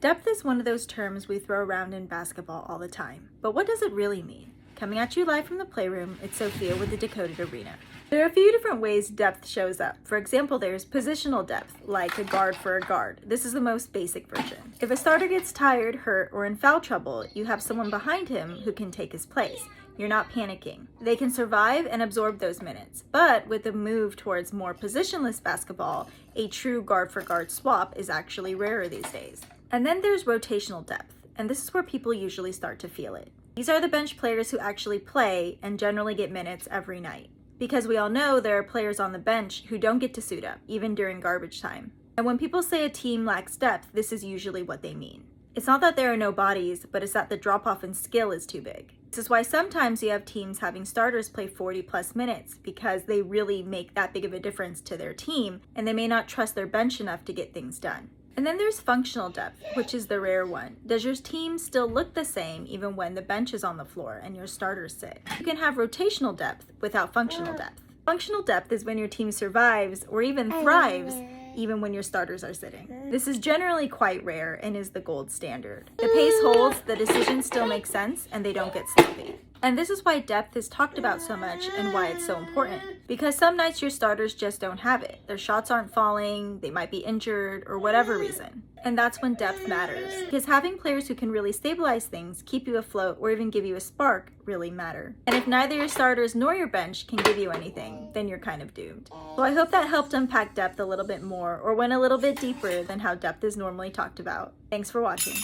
Depth is one of those terms we throw around in basketball all the time, but what does it really mean? Coming at you live from the playroom, it's Sophia with the Decoded Arena. There are a few different ways depth shows up. For example, there's positional depth, like a guard for a guard. This is the most basic version. If a starter gets tired, hurt, or in foul trouble, you have someone behind him who can take his place. You're not panicking. They can survive and absorb those minutes. But with the move towards more positionless basketball, a true guard for guard swap is actually rarer these days. And then there's rotational depth, and this is where people usually start to feel it. These are the bench players who actually play and generally get minutes every night. Because we all know there are players on the bench who don't get to suit up, even during garbage time. And when people say a team lacks depth, this is usually what they mean. It's not that there are no bodies, but it's that the drop-off in skill is too big. This is why sometimes you have teams having starters play 40 plus minutes because they really make that big of a difference to their team, and they may not trust their bench enough to get things done. And then there's functional depth, which is the rare one. Does your team still look the same even when the bench is on the floor and your starters sit? You can have rotational depth without functional depth. Functional depth is when your team survives or even thrives even when your starters are sitting. This is generally quite rare and is the gold standard. The pace holds, the decisions still make sense, and they don't get sloppy. And this is why depth is talked about so much and why it's so important. Because some nights your starters just don't have it. Their shots aren't falling, they might be injured, or whatever reason. And that's when depth matters. Because having players who can really stabilize things, keep you afloat, or even give you a spark really matter. And if neither your starters nor your bench can give you anything, then you're kind of doomed. So I hope that helped unpack depth a little bit more, or went a little bit deeper than how depth is normally talked about. Thanks for watching.